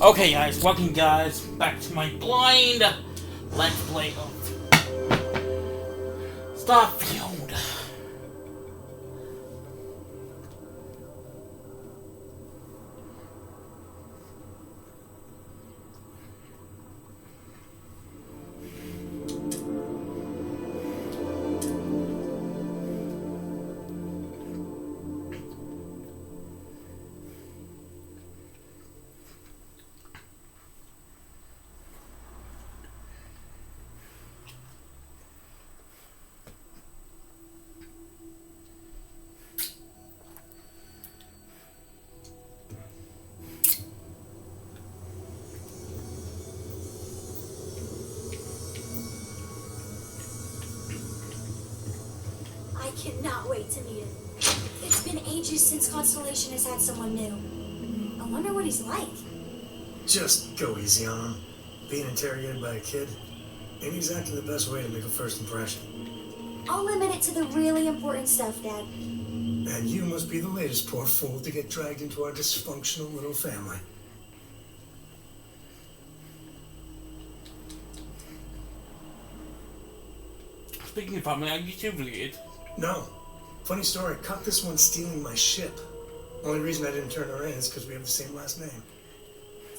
Okay guys, welcome guys back to my blind let's play of Starfield. I cannot wait to meet him. It's been ages since Constellation has had someone new. I wonder what he's like. Just go easy on him. Being interrogated by a kid ain't exactly the best way to make a first impression. I'll limit it to the really important stuff, Dad. And you must be the latest poor fool to get dragged into our dysfunctional little family. Speaking of family, are you two related? No. Funny story, caught this one stealing my ship. Only reason I didn't turn her in is because we have the same last name.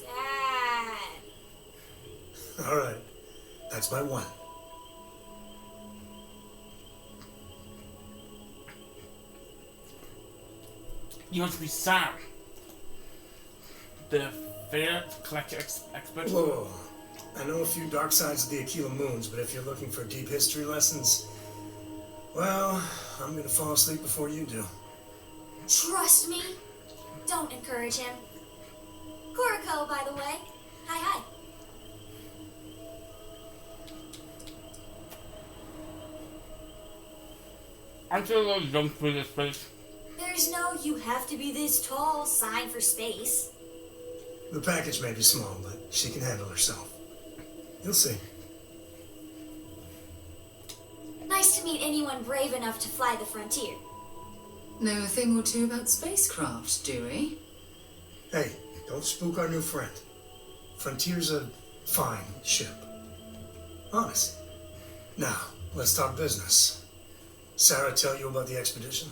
Dad. Alright, that's my one. You want to be Sam, the fair collector expert? Whoa. I know a few dark sides of the Aquila Moons, but if you're looking for deep history lessons, well, I'm gonna fall asleep before you do. Trust me. Don't encourage him. Kuriko, by the way. Hi. Aren't you a little young for this place? There's no "you have to be this tall" sign for space. The package may be small, but she can handle herself. You'll see. Nice to meet anyone brave enough to fly the frontier. Know a thing or two about spacecraft, do we? Hey, don't spook our new friend. Frontier's a fine ship. Honest. Now, let's talk business. Sarah tell you about the expedition?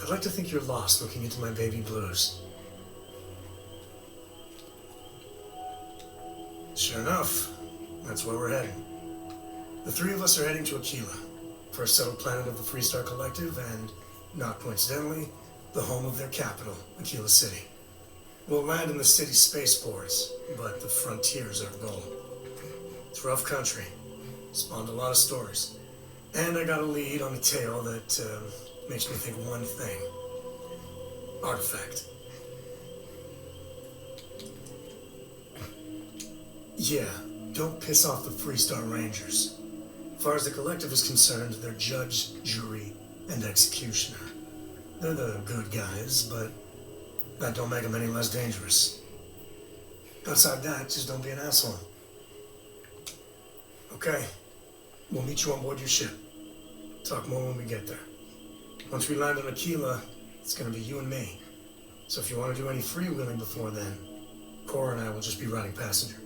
I'd like to think you're lost looking into my baby blues. Sure enough, that's where we're heading. The three of us are heading to Aquila, first settled planet of the Freestar Collective, and, not coincidentally, the home of their capital, Aquila City. We'll land in the city's spaceports, but the frontier's our goal. It's rough country. Spawned a lot of stories. And I got a lead on a tale that makes me think one thing. Artifact. Yeah, don't piss off the Freestar Rangers. As far as the collective is concerned, they're judge, jury, and executioner. They're the good guys, but that don't make them any less dangerous. Outside that, just don't be an asshole. Okay, we'll meet you on board your ship. Talk more when we get there. Once we land on Aquila, it's gonna be you and me. So if you want to do any freewheeling before then, Cora and I will just be riding passenger.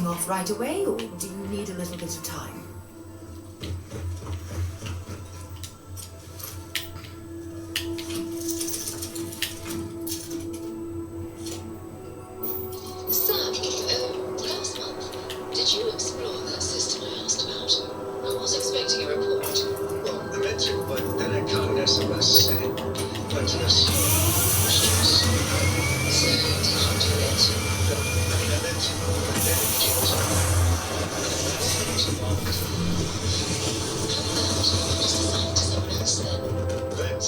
setting off right away, or do you need a little bit of time? Last month, did you explore that system I asked about? I was expecting a report. Well, I meant to, but then I caught an SOS saying, went to this questions. So, did you do it? No, I mean, I meant to, but then it became too long. How about you just assign it to someone else then? But,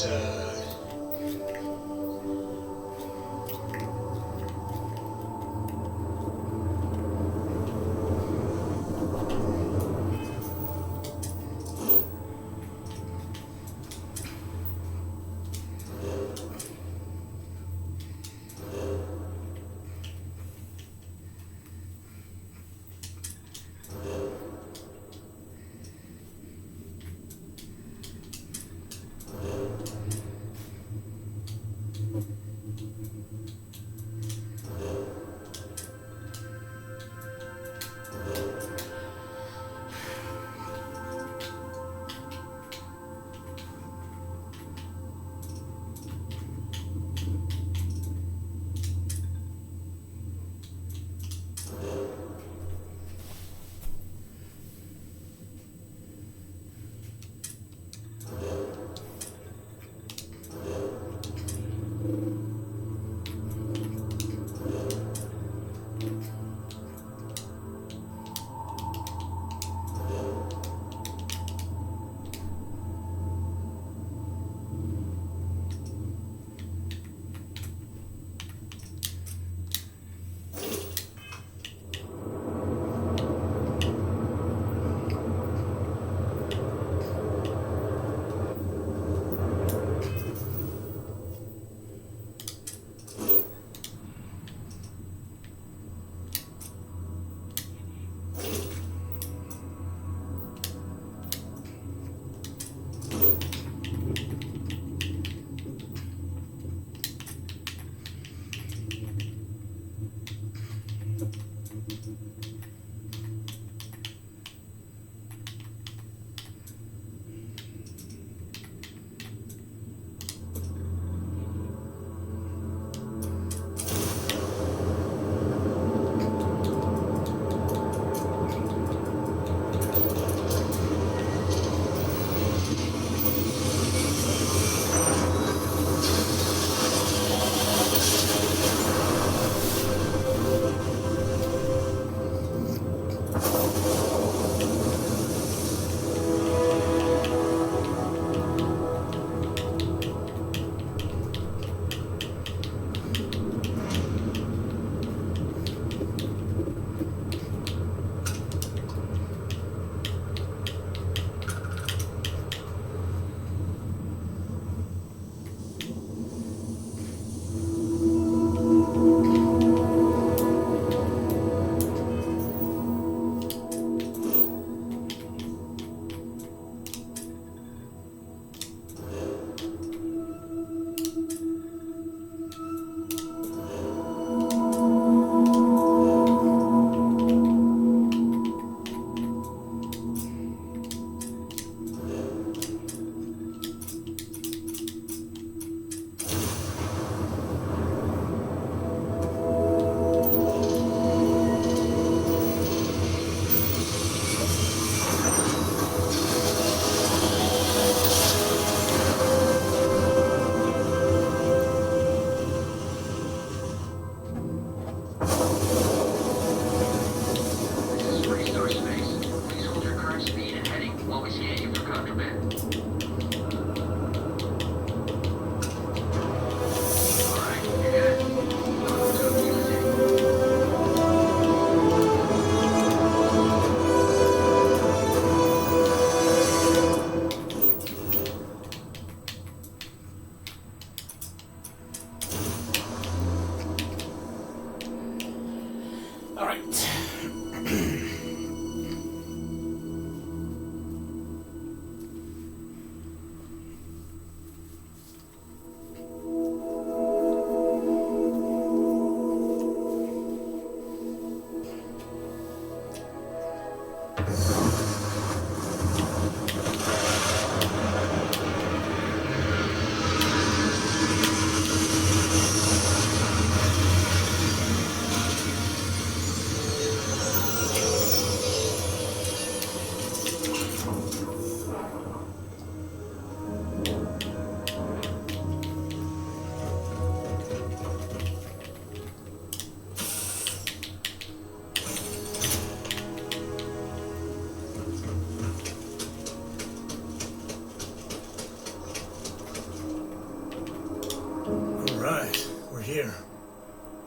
here.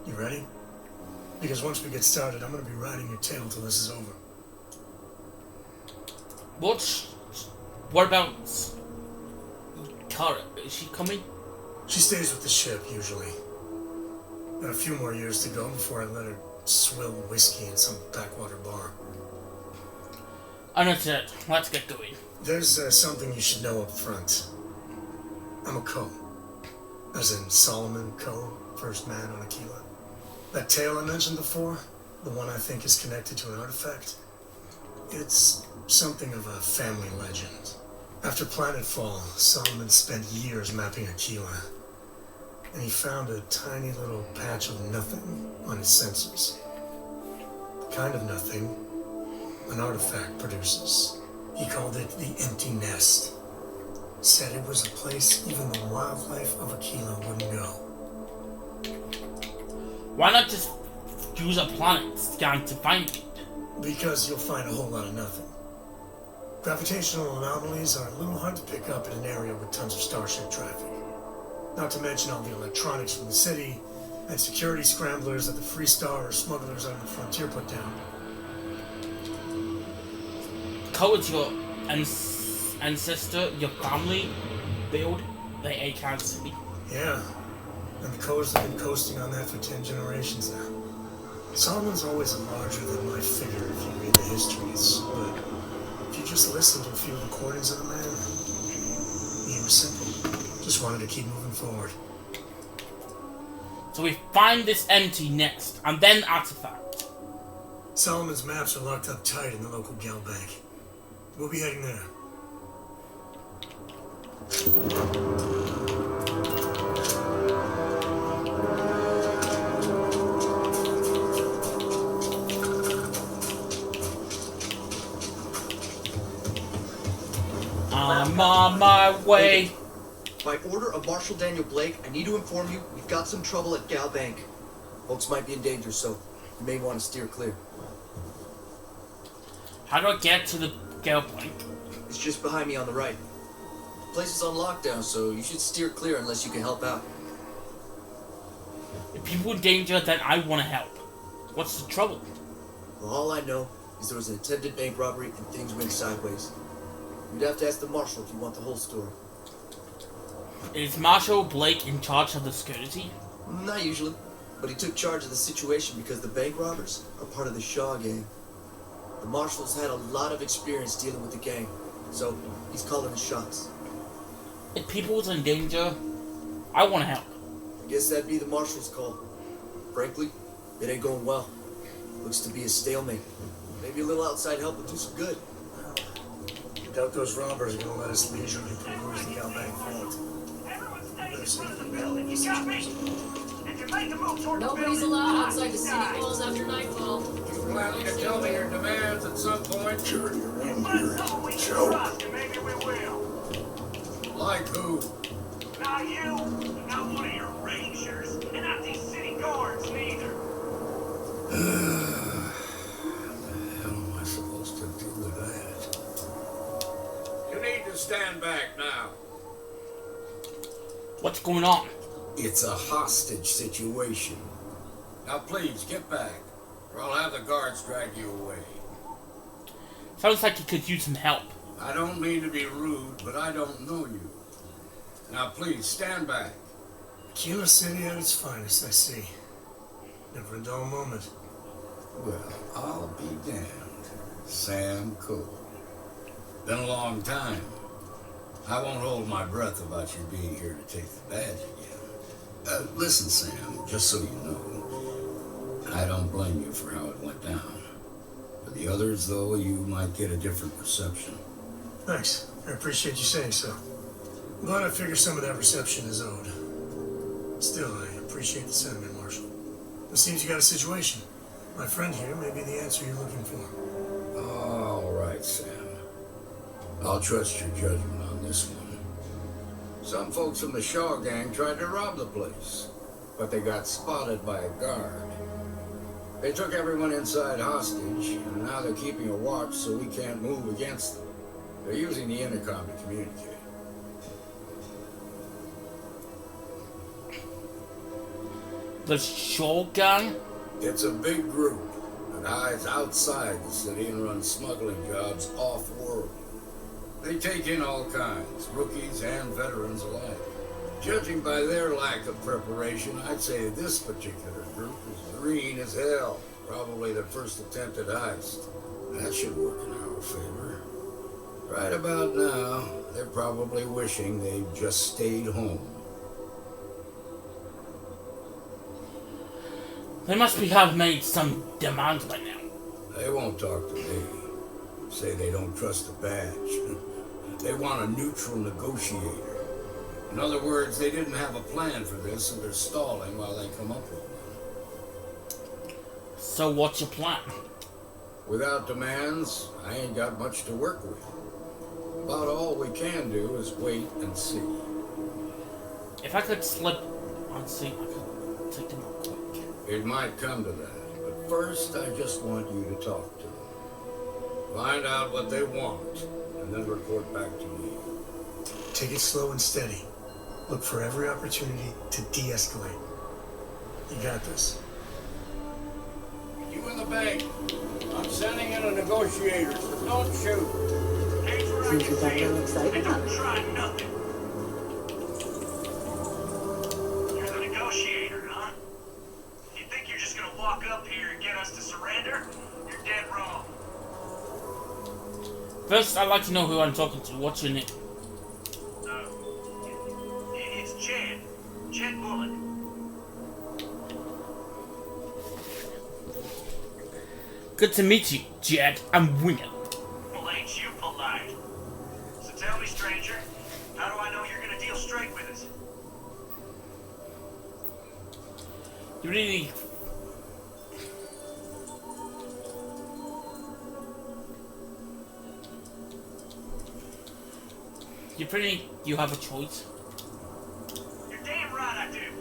You ready? Because once we get started, I'm gonna be riding your tail till this is over. What about Kara? Is she coming? She stays with the ship, usually. Got a few more years to go before I let her swill whiskey in some backwater bar. Understood. Let's get going. There's something you should know up front. I'm a Co. As in Solomon Co., first man on Aquila. That tale I mentioned before, the one I think is connected to an artifact, it's something of a family legend. After planetfall, Solomon spent years mapping Aquila, and he found a tiny little patch of nothing on his sensors. The kind of nothing an artifact produces. He called it the Empty Nest. Said it was a place even the wildlife of Aquila wouldn't go. Why not just use a planet scan to find it? Because you'll find a whole lot of nothing. Gravitational anomalies are a little hard to pick up in an area with tons of starship traffic. Not to mention all the electronics from the city and security scramblers that the Free Star or smugglers on the frontier put down. Is your ancestor, your family build the Akan city. Yeah, and the Coast have been coasting on that for 10 generations now. Solomon's always larger than my figure if you read the histories, but if you just listen to a few recordings of the man, he was simple. Just wanted to keep moving forward. So we find this empty next, and then artifact. Solomon's maps are locked up tight in the local gal bank. We'll be heading there. I'm on my way. By order of Marshal Daniel Blake, I need to inform you we've got some trouble at Gal Bank. Folks might be in danger, so you may want to steer clear. How do I get to the Gale Bank? It's just behind me on the right. The place is on lockdown, so you should steer clear unless you can help out. If people in danger, then I want to help. What's the trouble? Well, all I know is there was an attempted bank robbery and things went sideways. You'd have to ask the Marshal if you want the whole story. Is Marshal Blake in charge of the security? Not usually, but he took charge of the situation because the bank robbers are part of the Shaw gang. The Marshal's had a lot of experience dealing with the gang, so he's calling the shots. If people's in danger, I want to help. I guess that'd be the Marshal's call. Frankly, it ain't going well. Looks to be a stalemate. Maybe a little outside help would do some good. I doubt those robbers are gonna let us leisurely peruse the gal bank vault. Nobody's allowed outside the city walls after nightfall. You're planning to tell me your demands at some point? Sure, you're in here. Joe. Maybe we will. Like who? Not you, not one of your rangers, and not these city guards neither. How am I supposed to do with that? You need to stand back now. What's going on? It's a hostage situation. Now please, get back, or I'll have the guards drag you away. Sounds like you could use some help. I don't mean to be rude, but I don't know you. Now please, stand back. Aquila City at its finest, I see. Never a dull moment. Well, I'll be damned. Sam Cole. Been a long time. I won't hold my breath about you being here to take the badge again. Listen, Sam, just so you know, I don't blame you for how it went down. For the others, though, you might get a different reception. Thanks. I appreciate you saying so. I'm glad I figure some of that reception is owed. Still, I appreciate the sentiment, Marshal. It seems you got a situation. My friend here may be the answer you're looking for. All right, Sam. I'll trust your judgment on this one. Some folks from the Shaw gang tried to rob the place, but they got spotted by a guard. They took everyone inside hostage, and now they're keeping a watch so we can't move against them. They're using the intercom to communicate. The Shaw Gang? It's a big group that hides outside the city and runs smuggling jobs off-world. They take in all kinds, rookies and veterans alike. Judging by their lack of preparation, I'd say this particular group is green as hell. Probably their first attempt at heist. That should work in our favor. Right about now, they're probably wishing they'd just stayed home. They must have made some demands by now. They won't talk to me. Say they don't trust the badge. They want a neutral negotiator. In other words, they didn't have a plan for this and they're stalling while they come up with one. So what's your plan? Without demands, I ain't got much to work with. About all we can do is wait and see. If I could slip on seat, I could take them out quick. It might come to that, but first I just want you to talk to them. Find out what they want, and then report back to me. Take it slow and steady. Look for every opportunity to de-escalate. You got this. You in the bank. I'm sending in a negotiator, so don't shoot. Here's where I Seems can you got see a little it. excited And about don't it. try nothing. You're the negotiator, huh? You think you're just gonna walk up here and get us to surrender? You're dead wrong. First, I'd like to know who I'm talking to. What's your name? It's Chad. Chad Bullock. Good to meet you, Jed. I'm Winger. Well, ain't you polite? So tell me, stranger, how do I know you're gonna deal straight with us? You really... You have a choice. You're damn right I do.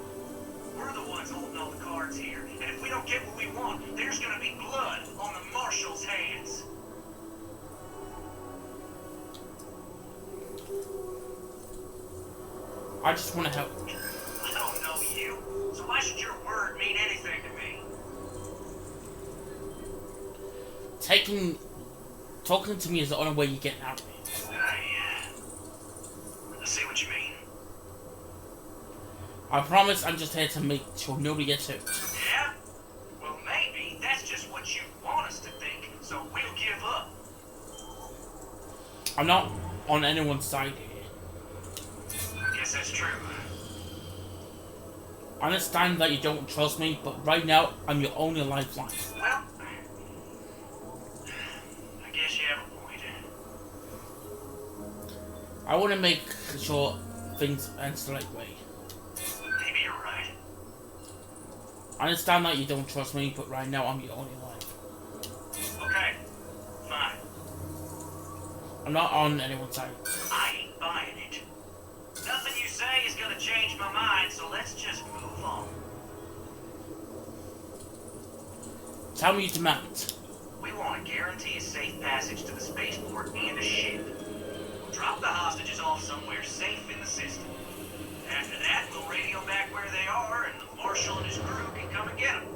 We're the ones holding all the cards here, and if we don't get what we want, there's gonna be blood on the marshal's hands. I just want to help. I don't know you, so why should your word mean anything to me? Talking to me is the only way you get out of me. I see what you mean. I promise I'm just here to make sure nobody gets hurt. Yeah? Well, maybe that's just what you want us to think, so we'll give up. I'm not on anyone's side here. I guess that's true. I understand that you don't trust me, but right now, I'm your only lifeline. Well, I guess you have a point. I want to make sure things end the right way. Maybe you're right. I understand that you don't trust me, but right now, I'm your only life. Okay, fine. I'm not on anyone's side. I ain't buying it. Nothing you say is gonna change my mind, so let's just move on. Tell me your demands. We want to guarantee a safe passage to the spaceport and a ship. We'll drop the hostages off somewhere safe in the system. After that, we'll radio back where they are, and the marshal and his crew can come and get them.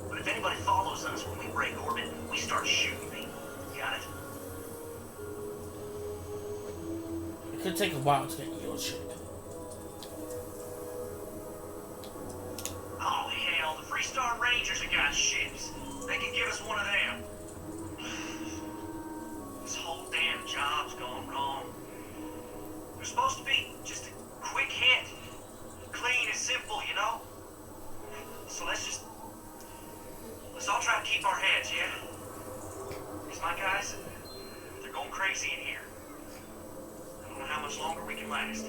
But if anybody follows us when we break orbit, we start shooting them. Got it? It could take a while to get your ship. Oh, hell, the Freestar Rangers have got ships. They can give us one of them. This whole damn job's gone wrong. It was supposed to be just a quick hit. Clean and simple, you know? So let's all try to keep our heads, yeah? Because my guys, they're going crazy in here. I don't know how much longer we can last.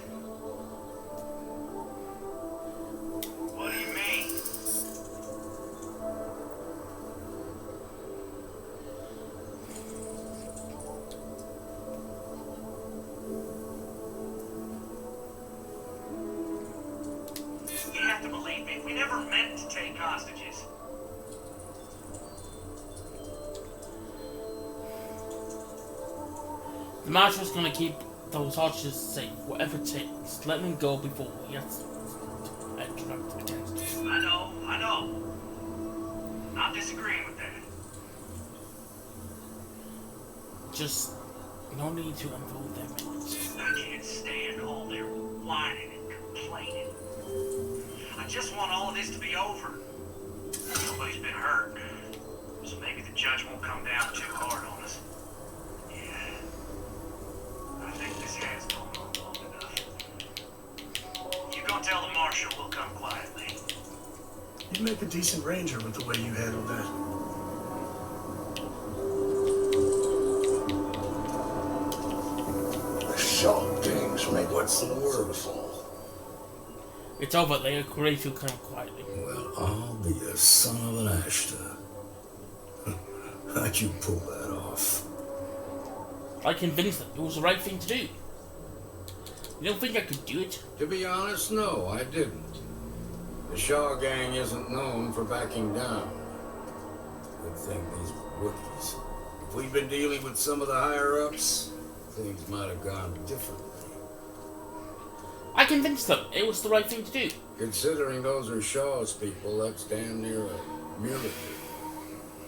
What do you mean? You have to believe me, we never meant to take hostages. The marshal's gonna keep those hostages safe, whatever it takes. Let them go before we get trapped against us. I know. Not disagreeing with that. Just no need to involve them in it. I can't stand all their whining and complaining. I just want all of this to be over. Nobody's been hurt, so maybe the judge won't come down too hard on us. Yeah, I think this has gone on long enough. You go tell the marshal we'll come quietly. You'd make a decent ranger with the way you handled that. The Shaw gangs make what's the word for? It's over. They agree to come quietly. Well, I'll be a son of an Ashta. How'd you pull that off? I convinced them it was the right thing to do. You don't think I could do it? To be honest, no, I didn't. The Shaw gang isn't known for backing down. Good thing these were rookies. If we'd been dealing with some of the higher-ups, things might have gone differently. I convinced them it was the right thing to do. Considering those are Shaw's people, that's damn near a miracle.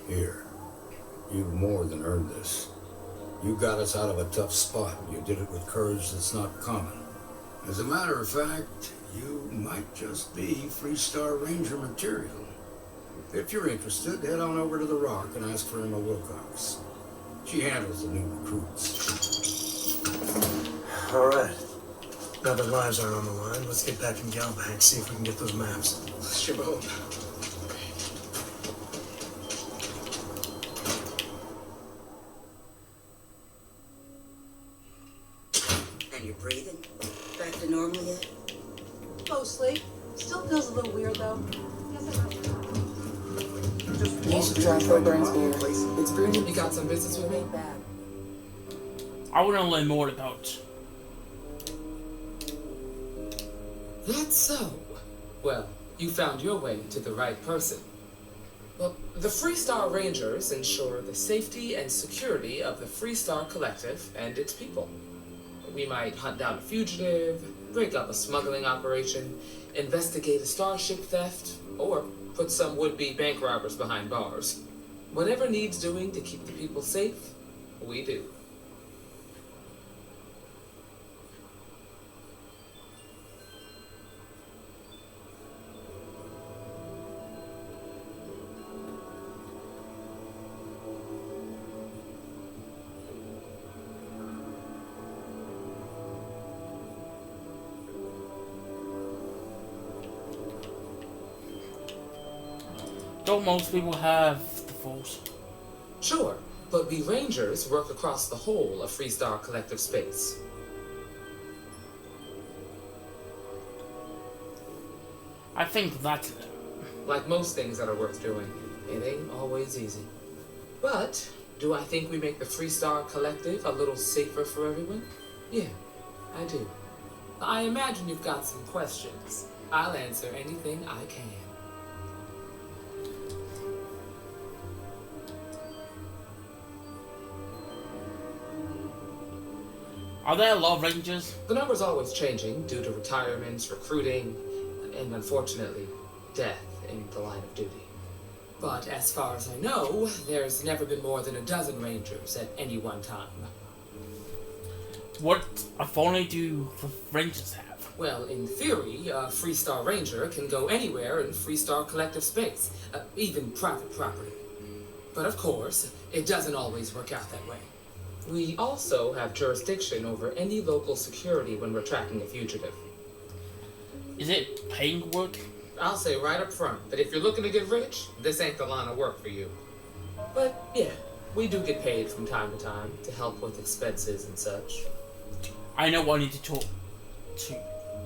Here, you've more than earned this. You got us out of a tough spot, and you did it with courage that's not common. As a matter of fact, you might just be Freestar Ranger material. If you're interested, head on over to the Rock and ask for Emma Wilcox. She handles the new recruits. All right. Now that lives aren't on the line, let's get back in Galbank, see if we can get those maps. Shimon. And you're breathing? Back to normal yet? Mostly. Still feels a little weird though. You should try Foburn's beer. It's brewed. You got some business with me? I want to learn more about. That's so. Well, you found your way to the right person. Well, the Freestar Rangers ensure the safety and security of the Freestar Collective and its people. We might hunt down a fugitive, break up a smuggling operation, investigate a starship theft, or put some would-be bank robbers behind bars. Whatever needs doing to keep the people safe, we do. Don't most people have the Force? Sure, but we Rangers work across the whole of Freestar Collective space. I think that's it. Like most things that are worth doing, it ain't always easy. But, do I think we make the Freestar Collective a little safer for everyone? Yeah, I do. I imagine you've got some questions. I'll answer anything I can. Are there a lot of Rangers? The number's always changing due to retirements, recruiting, and unfortunately, death in the line of duty. But as far as I know, there's never been more than a dozen Rangers at any one time. What authority do the Rangers have? Well, in theory, a Freestar Ranger can go anywhere in Freestar Collective space, even private property. But of course, it doesn't always work out that way. We also have jurisdiction over any local security when we're tracking a fugitive. Is it paying work? I'll say right up front that if you're looking to get rich, this ain't the line of work for you. But yeah, we do get paid from time to time to help with expenses and such. I know what I need to talk to.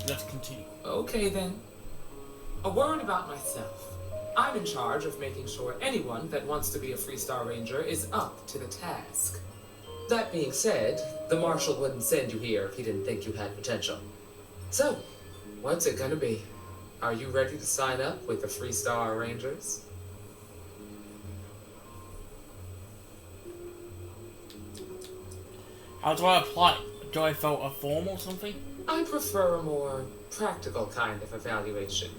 Let's continue. Okay then. A word about myself. I'm in charge of making sure anyone that wants to be a Freestar Ranger is up to the task. That being said, the Marshal wouldn't send you here if he didn't think you had potential. So, what's it gonna be? Are you ready to sign up with the Freestar Rangers? How do I apply? Do I fill a form or something? I prefer a more practical kind of evaluation.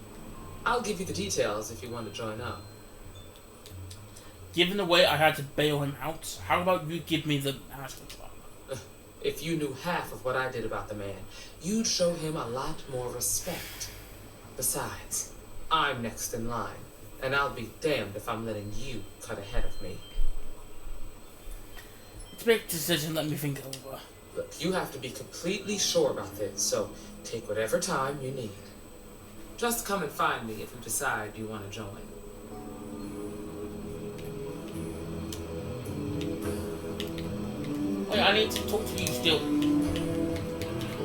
I'll give you the details if you want to join up. Given the way I had to bail him out, how about you give me the master job? If you knew half of what I did about the man, you'd show him a lot more respect. Besides, I'm next in line, and I'll be damned if I'm letting you cut ahead of me. It's a big decision, let me think over. Look, you have to be completely sure about this, so take whatever time you need. Just come and find me if you decide you want to join. Wait, I need to talk to you still.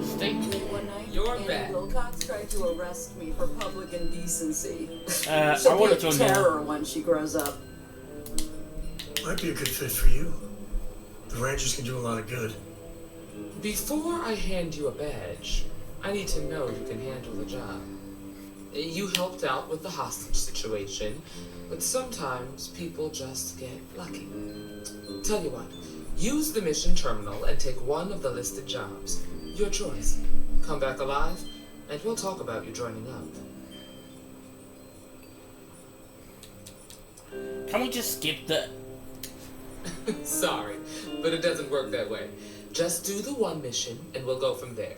Stay. One night, You're Annie back. Wilcox tried to arrest me for public indecency. I She'll be want a to join terror when she grows up. Might be a good fit for you. The Rangers can do a lot of good. Before I hand you a badge, I need to know you can handle the job. You helped out with the hostage situation, but sometimes people just get lucky. Tell you what, use the mission terminal and take one of the listed jobs. Your choice. Come back alive, and we'll talk about you joining up. Can we just skip the... Sorry, but it doesn't work that way. Just do the one mission, and we'll go from there.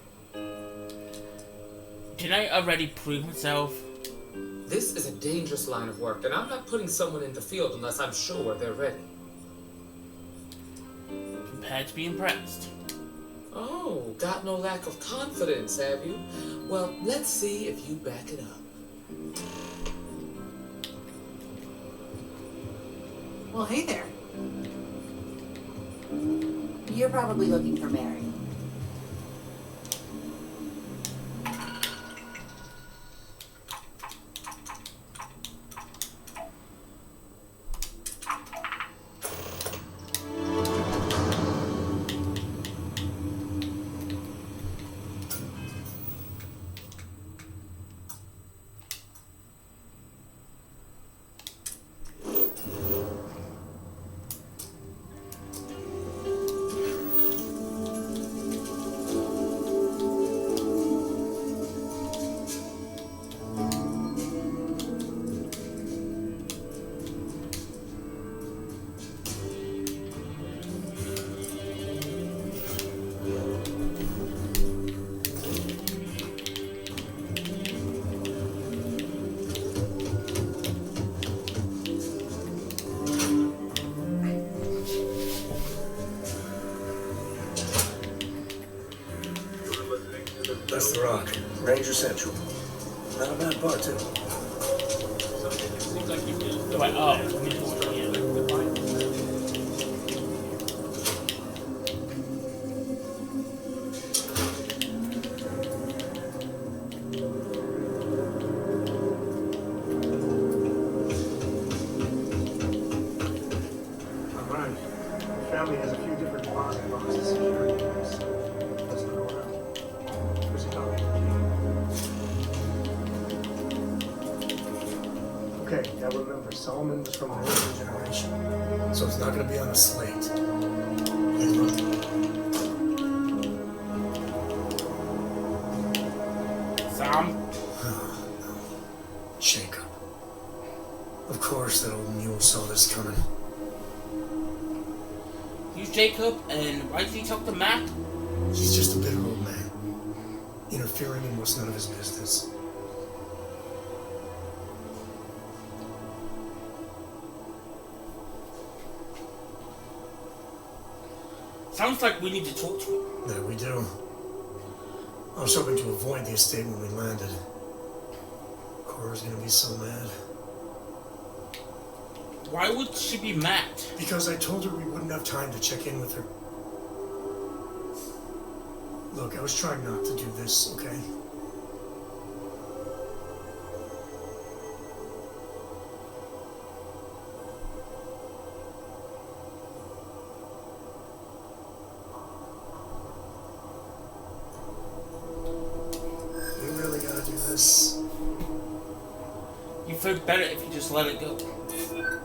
Did I already prove myself? This is a dangerous line of work, and I'm not putting someone in the field unless I'm sure they're ready. Prepared to be impressed. Oh, got no lack of confidence, have you? Well, let's see if you back it up. Well, hey there. You're probably looking for Mary. That's the Rock. Ranger Central. Not a bad bar, too. Wait, oh. Alright. The family has a few different deposit boxes security cameras. Let's look around. Where's the copy? Okay, now remember, Solomon was from an older generation, so it's not going to be on the slate. Please look. Sam? Jacob. Of course, that old mule saw this coming. Who's Jacob, and why did he talk to Matt? He's just a bitter old man, interfering in what's none of his business. Sounds like we need to talk to him. There we do. I was hoping to avoid the estate when we landed. Cora's gonna be so mad. Why would she be mad? Because I told her we wouldn't have time to check in with her. Look, I was trying not to do this, okay? You really gotta do this. You feel better if you just let it go.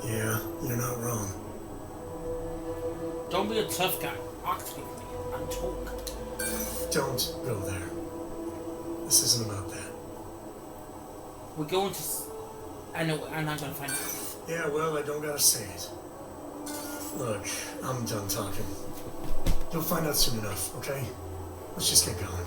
Yeah, you're not wrong. Don't be a tough guy. Act with me and talk. Don't go there. This isn't about that. We're going to... I know, I'm not gonna find out. Yeah, well, I don't gotta say it. Look, I'm done talking. You'll find out soon enough, okay? Let's just get going.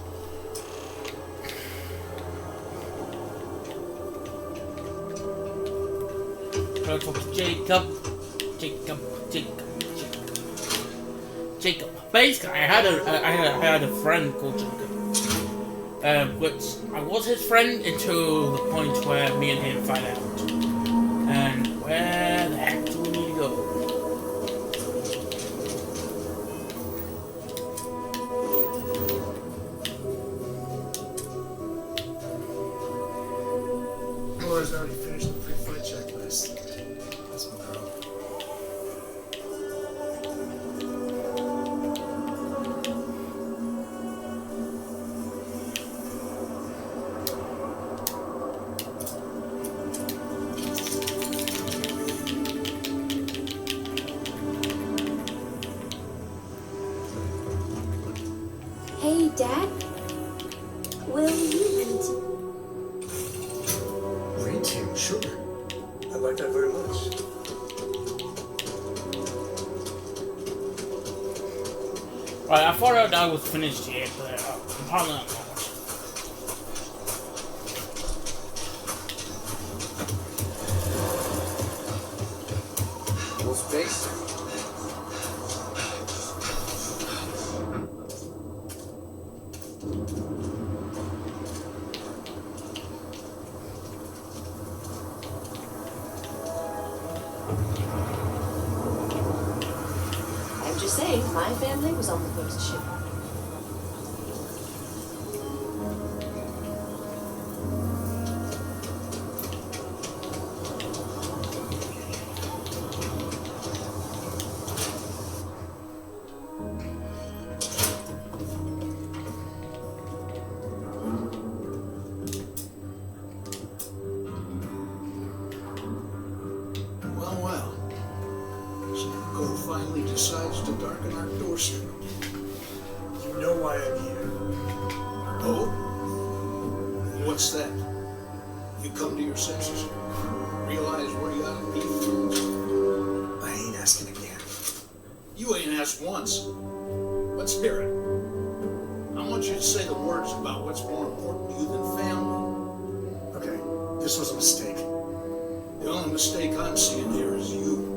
Jacob. Basically, I had a friend called Jacob, which I was his friend until the point where me and him find out. And where the heck do we need to go? Laura's already finished the pre-flight checklist. That's my girl. Hey, Dad. Will you read? Read to you, sure. I like that very much. Right, I thought I was finished here, but I'm probably not. Full space. I'm just saying, my family was on the ghost ship. Well, well. Go finally decides to darken our doorstep. You know why I'm here. Oh? What's that? You come to your senses? Realize where you ought to be? I ain't asking again. You ain't asked once. Let's hear it. I want you to say the words about what's more important to you than family. Okay, this was a mistake. The only mistake I'm seeing here is you.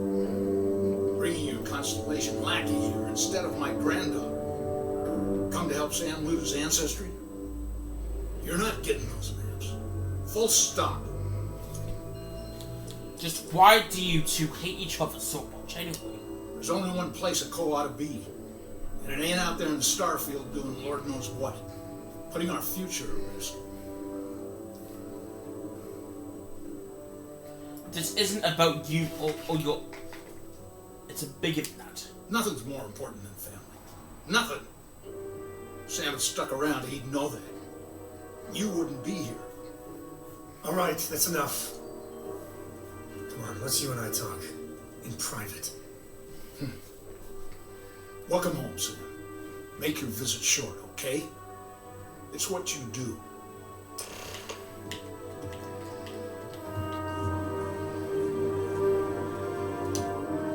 Bringing your Constellation lackey here instead of my granddaughter. Come to help Sam loot his ancestry? You're not getting those maps. Full stop. Just why do you two hate each other so much anyway? There's only one place a co ought to be. And it ain't out there in the starfield doing Lord knows what. Putting our future at risk. This isn't about you or your... It's a bigger than that. Nothing's more important than family. Nothing. If Sam had stuck around, he'd know that. You wouldn't be here. All right, that's enough. Come on, let's you and I talk. In private. Welcome home, Sam. Make your visit short, okay? It's what you do.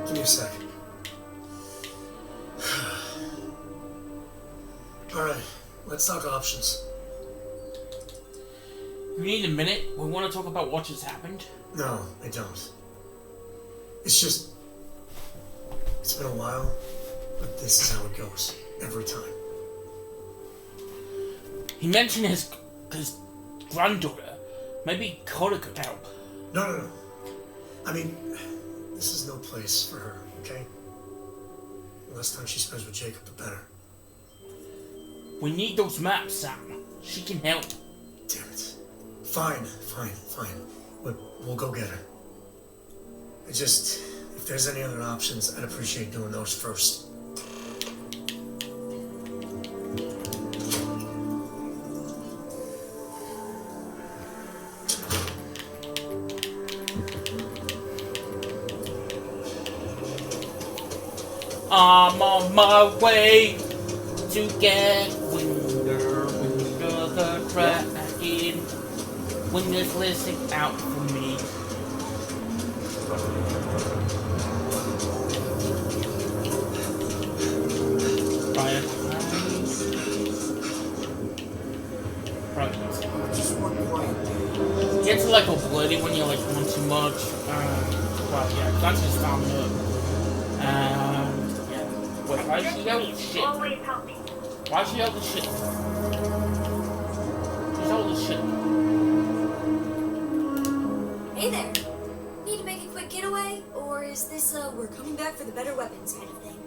Give me a sec. All right, let's talk options. You need a minute? We want to talk about what just happened? No, I don't. It's just... It's been a while, but this is how it goes. Every time. He mentioned his granddaughter. Maybe Coda could help. No. I mean, this is no place for her, okay? The less time she spends with Jacob, the better. We need those maps, Sam. She can help. Damn it. Fine. We'll go get her. If there's any other options, I'd appreciate doing those first. I'm on my way to get Winger the Kraken. Winger's listening out for me. gets like a bloody when you like want too much. Well, yeah, that's just stamina. Yeah. Wait, why is she out of shit? Why is she out of shit? She's out of shit. Hey there. Need to make a quick getaway? Or is this we're coming back for the better weapons kind of thing?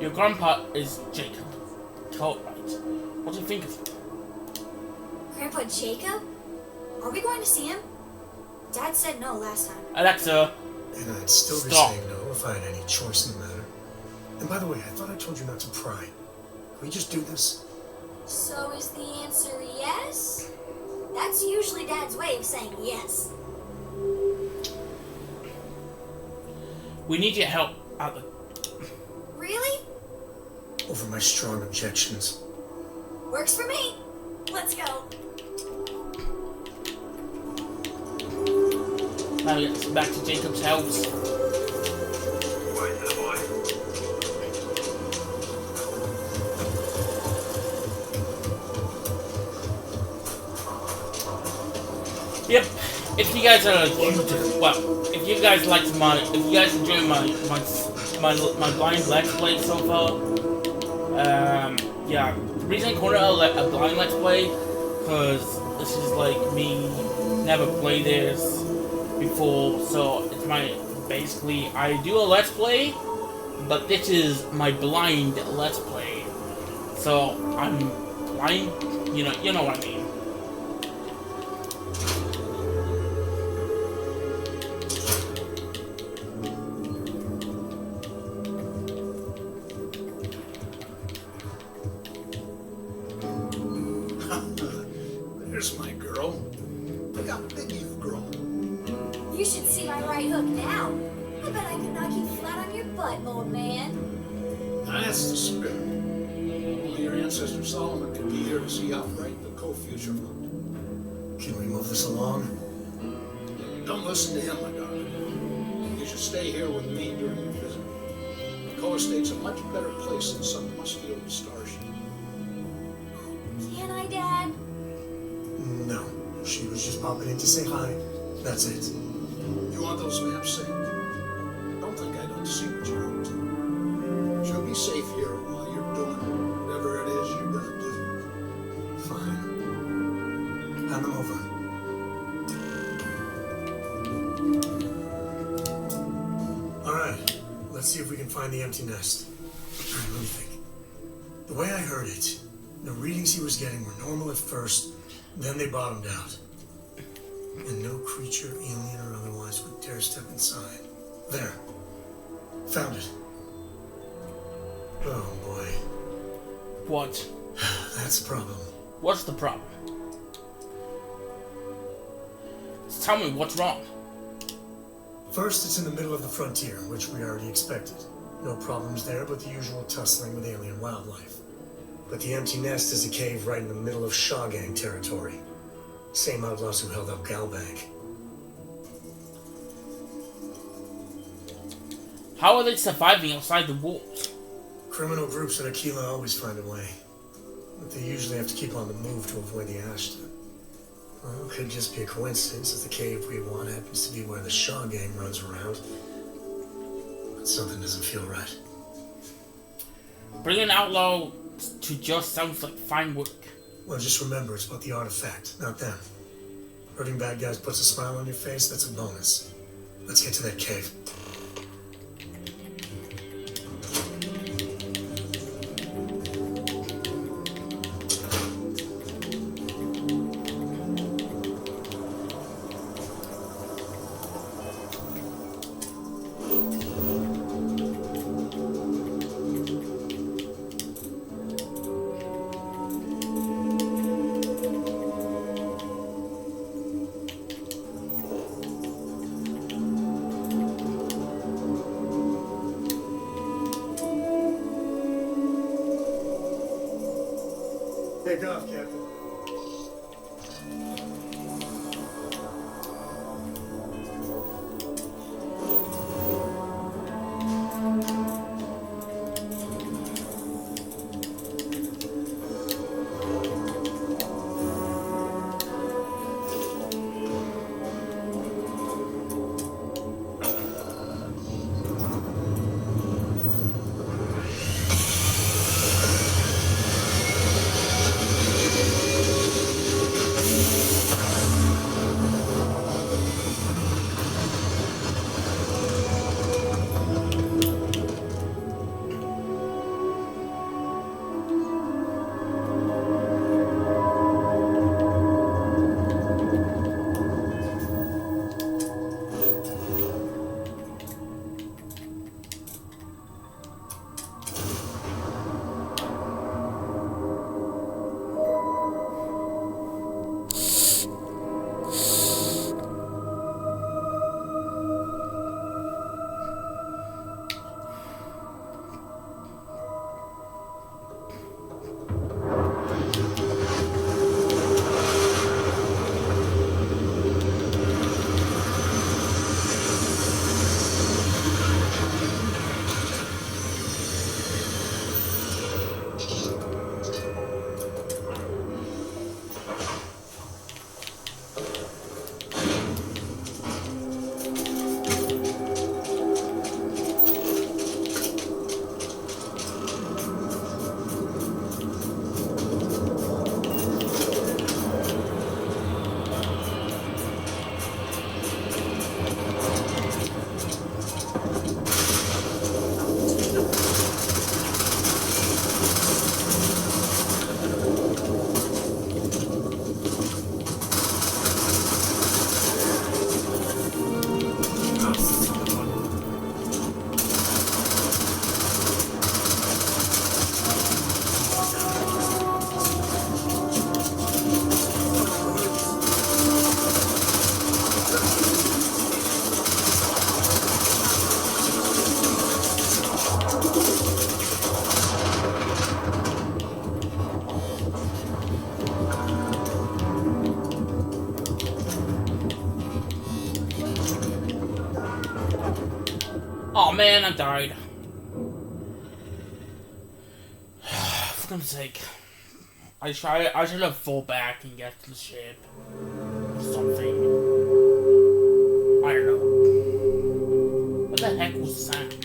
Your grandpa is Jacob. Totally right. What do you think of him? Grandpa Jacob? Are we going to see him? Dad said no last time. Alexa, And I'd still be stop. saying no if I had any choice in the matter. And by the way, I thought I told you not to pry. Can we just do this? So is the answer yes? That's usually Dad's way of saying yes. We need your help out the. Really? Over my strong objections. Works for me. Let's go. Now it's back to Jacob's house. Yep. If you guys are if you guys liked if you guys enjoy my blind let's play so far, yeah. The reason I call it a blind let's play, because this is like me never played this before, so it's basically I do a let's play, but this is my blind let's play. So I'm blind, you know what I mean. There's my girl. Look how big you've grown. You should see my right hook now. I bet I could knock you flat on your butt, old man. That's the spirit. Only your ancestor Solomon could be here to see how bright the co-future looked. Can we move this along? Don't listen to him, my darling. You should stay here with me during your visit. The co-estate's a much better place than some musty old starship. Can I, Dad? No. She was just popping in to say hi. That's it. You want those maps saved? Don't think I don't see what you're up to. She'll be safe here while you're doing whatever it is you're gonna do. Fine. Hand them over. Alright. Let's see if we can find the empty nest. Alright, let me think. The way I heard it, the readings he was getting were normal at first, then they bottomed out. And no creature, alien or otherwise, would dare step inside. There. Found it. Oh boy. What? That's a problem. What's the problem? Just tell me what's wrong. First, it's in the middle of the frontier, which we already expected. No problems there, but the usual tussling with alien wildlife. But the empty nest is a cave right in the middle of Shaw Gang territory. Same outlaws who held up Galbank. How are they surviving outside the walls? Criminal groups in Aquila always find a way. But they usually have to keep on the move to avoid the Ashton. Well, it could just be a coincidence that the cave we want happens to be where the Shaw Gang runs around. But something doesn't feel right. Bringing an outlaw to just sounds like fine work. Well, just remember, it's about the artifact, not them. Hurting bad guys puts a smile on your face, that's a bonus. Let's get to that cave. Oh man, I died. For goodness sake. I should have fall back and get to the ship. Or something. I don't know. What the heck was that?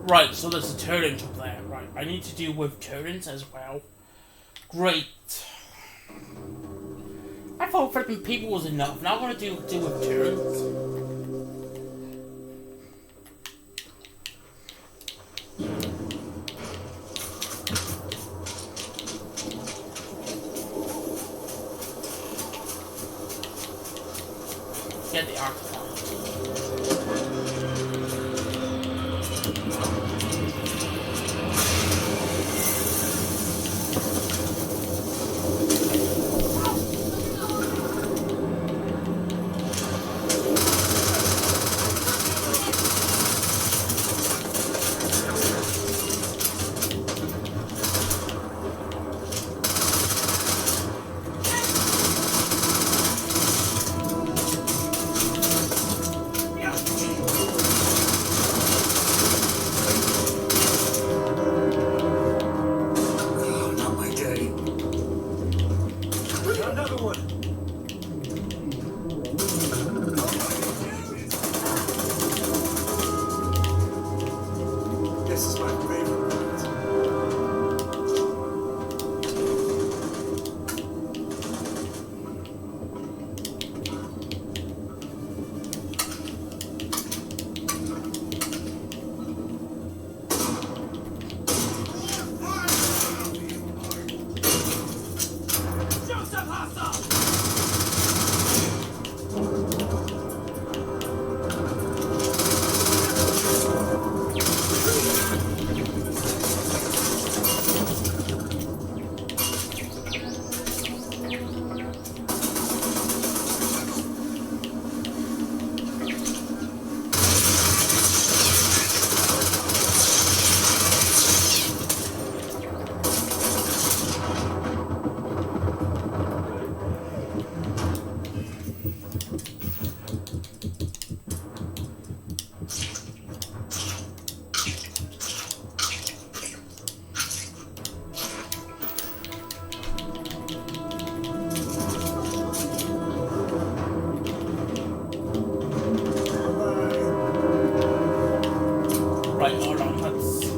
Right, so there's a turret up there. Right, I need to deal with turrets as well. Great. I thought freaking people was enough. Now I'm gonna deal with turrets. Get the octopus.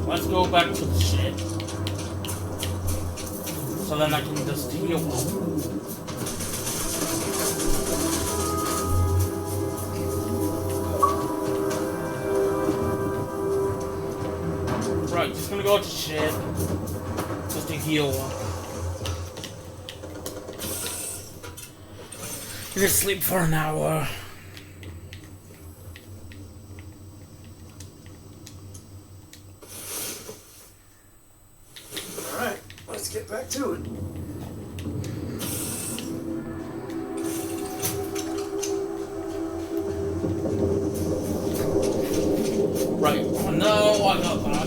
Let's go back to the ship. So then I can just heal them. Right, just gonna go to the ship. Just to heal them. Just sleep for an hour. Get back to it. Right. Oh no, I got that.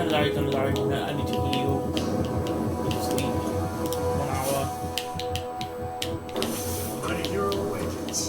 gonna die. I need to heal. Need to sleep. 1 hour. My hero awakens.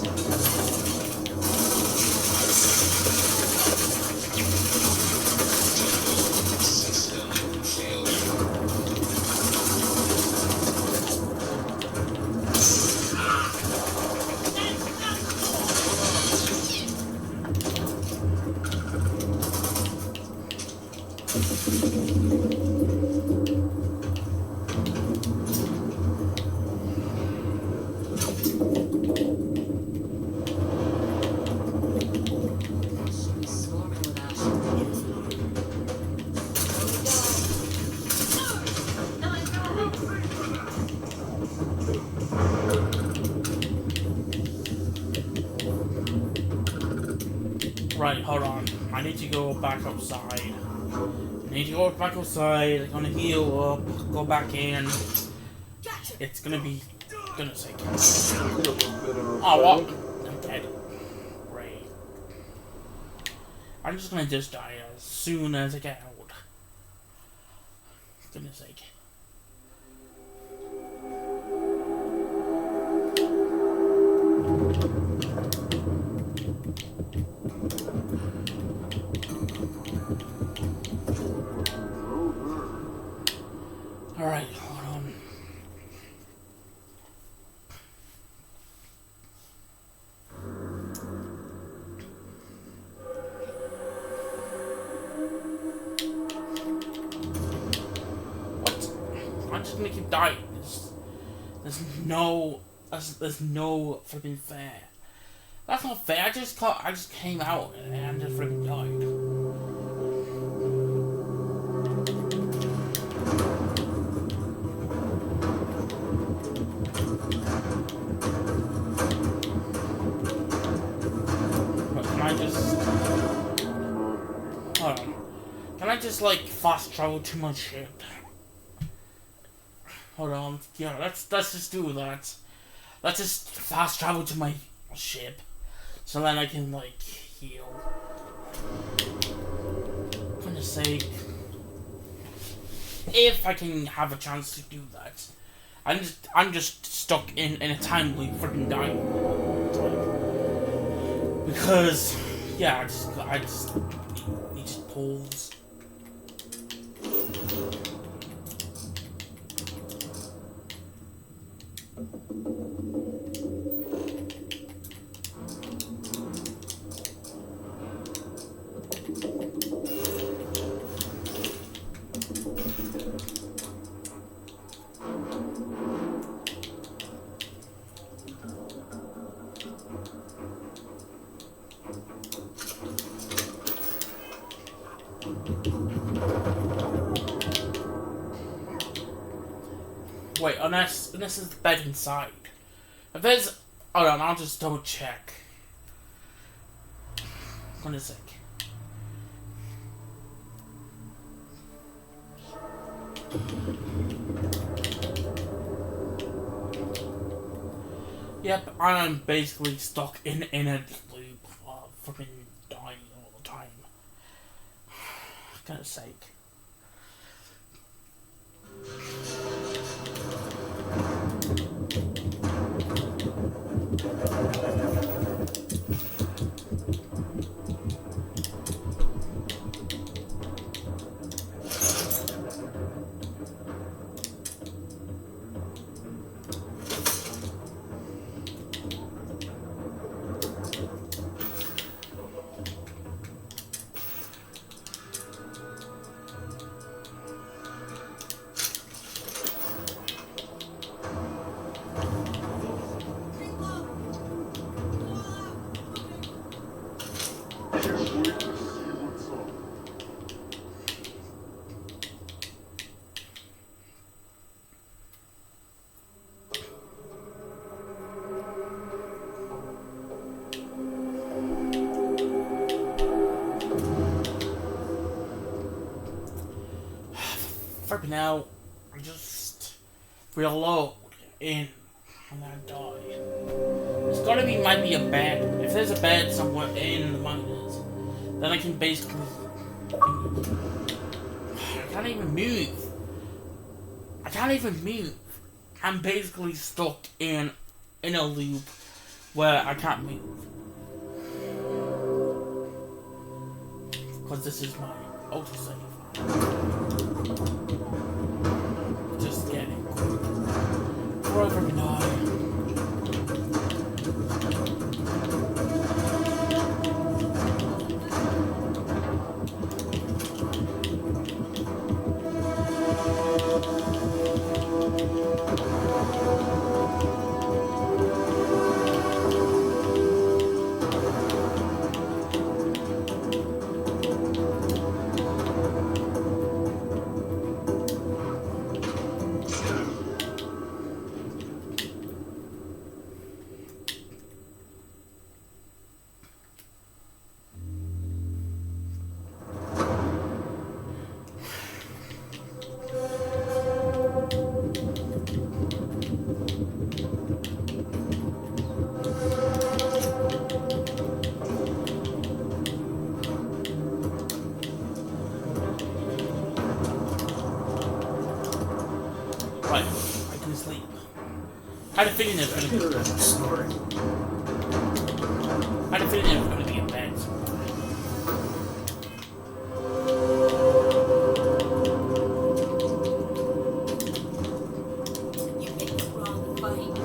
Swarming with ashes. Right, hold on. I need to go back outside. I need to go back outside. I'm gonna heal up. Go back in. It's gonna be. Goodness sake. Oh, what? I'm dead. Right. I'm just gonna just die as soon as I get out. Goodness sake. Alright, hold on. What? I'm just gonna keep dying. There's no freaking fair. That's not fair. I just came out and just freaking died. Hold on. Can I just like fast travel to my ship? Hold on. Yeah, let's just do that. Let's just fast travel to my ship, so then I can like heal. For goodness sake. If I can have a chance to do that. I'm just stuck in a time loop freaking dying all the time. Because yeah, I just he just pulls. Wait, unless there's the bed inside. If there's... Hold on, I'll just double check. One sec. Yep, I'm basically stuck in a loop of freaking dying all the time. For goodness sake. For now, I just reload in and I die. There's gotta be, might be a bed. If there's a bed somewhere in the miners, then I can basically can't even move. I can't even move. I'm basically stuck in a loop where I can't move. Because this is my autosave. Just getting we're over now. Right, I can sleep. I had a feeling it was going to be snoring. I had a feeling it was going to be in bed. You picked the wrong fight.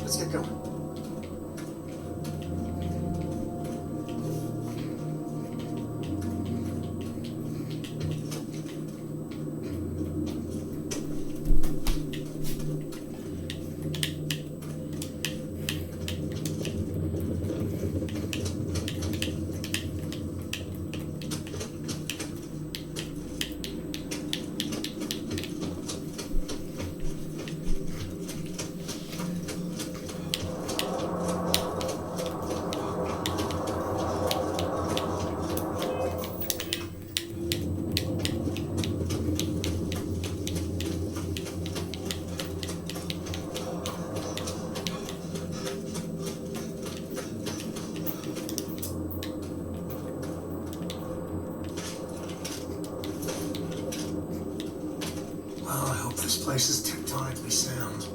Let's get going. Well, I hope this place is tectonically sound.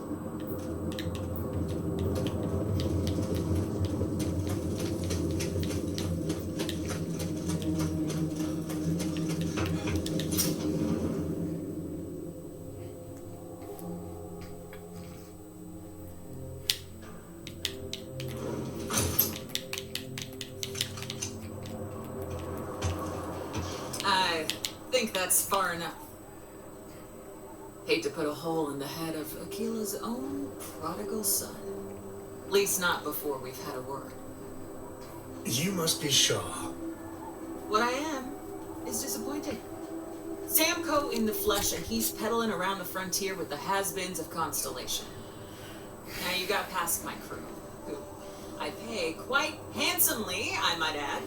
I think that's far enough. Hate to put a hole in the head of Akila's own prodigal son. At least not before we've had a word. You must be Shaw. What I am is disappointed. Samco in the flesh, and he's peddling around the frontier with the has-beens of Constellation. Now you got past my crew, who I pay quite handsomely, I might add.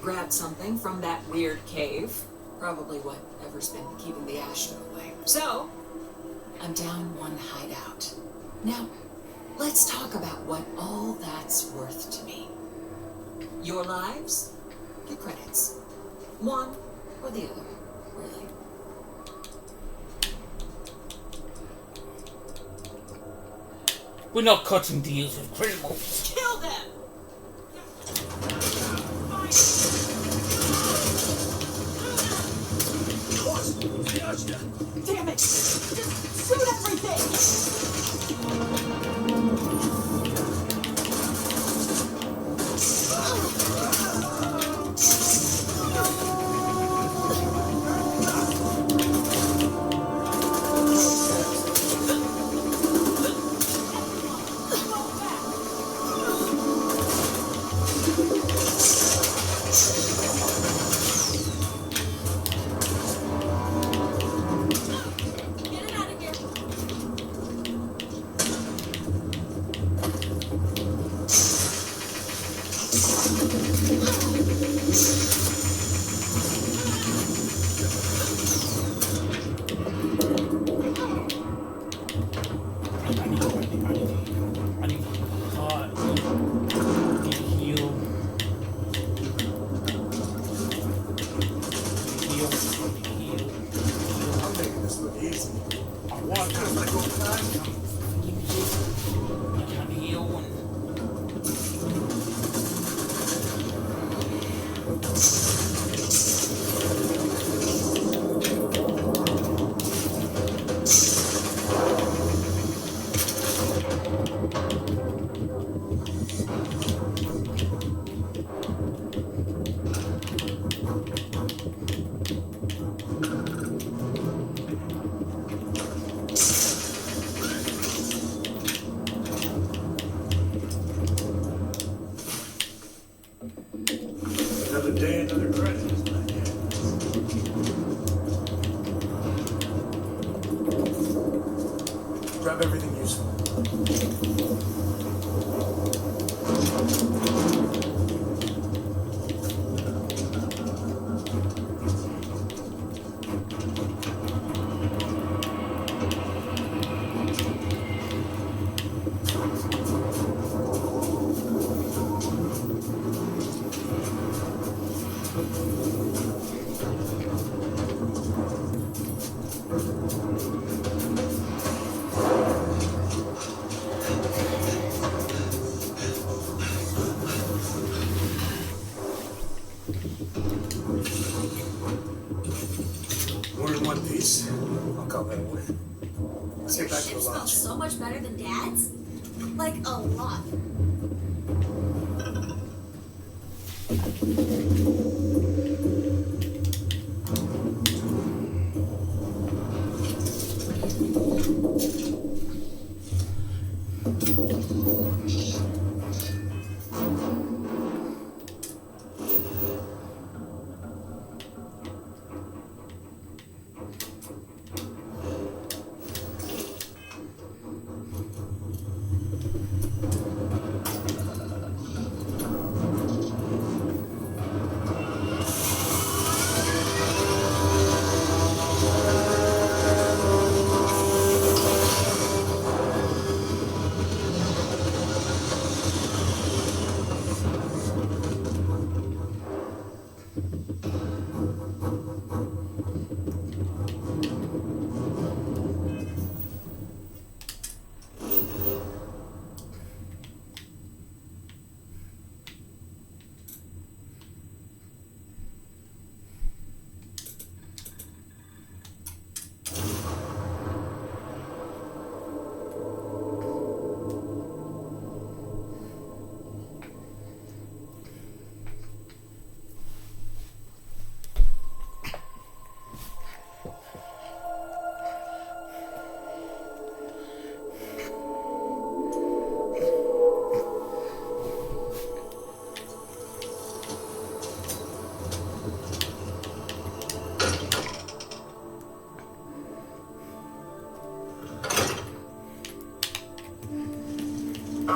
Grabbed something from that weird cave. Probably whatever's been keeping the Ashton away. So, I'm down one hideout. Now, let's talk about what all that's worth to me. Your lives, your credits. One or the other, really. We're not cutting deals with criminals. Kill them! Damn it! Just shoot everything! Get it out of here. I'm making this look easy. Just like old times. Another day, another credit, isn't it? Grab everything useful. We're in one piece. I'll call that a win. Let's get back to Ship the smells lodge. so much better than Dad's. Like a lot.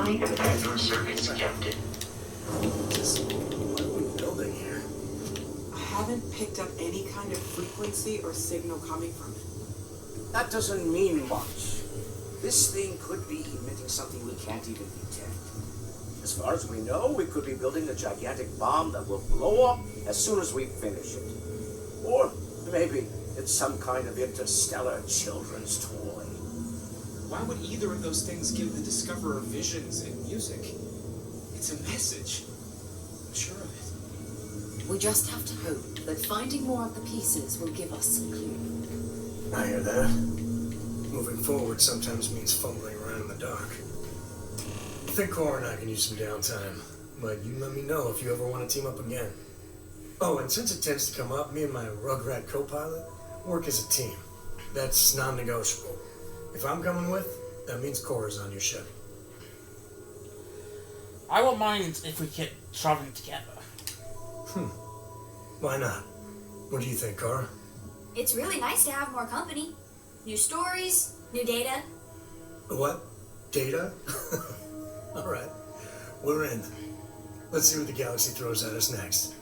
Rerouting the network circuits, Captain. What are we building here? I haven't picked up any kind of frequency or signal coming from it. That doesn't mean much. This thing could be emitting something we can't even detect. As far as we know, we could be building a gigantic bomb that will blow up as soon as we finish it. Or maybe it's some kind of interstellar children's toy. Why would either of those things give the Discoverer visions and music? It's a message. I'm sure of it. We just have to hope that finding more of the pieces will give us some clue. I hear that. Moving forward sometimes means fumbling around in the dark. I think Cora and I can use some downtime, but you let me know if you ever want to team up again. Oh, and since it tends to come up, me and my Rugrat co-pilot work as a team. That's non-negotiable. If I'm coming with, that means Cora's on your ship. I won't mind if we keep traveling together. Why not? What do you think, Cora? It's really nice to have more company. New stories, new data. What? Data? Alright. We're in. Let's see what the galaxy throws at us next.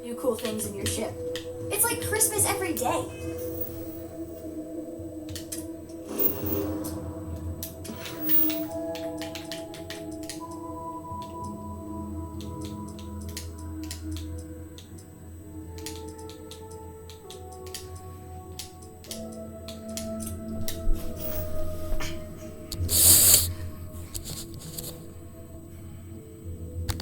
New cool things in your ship. It's like Christmas every day.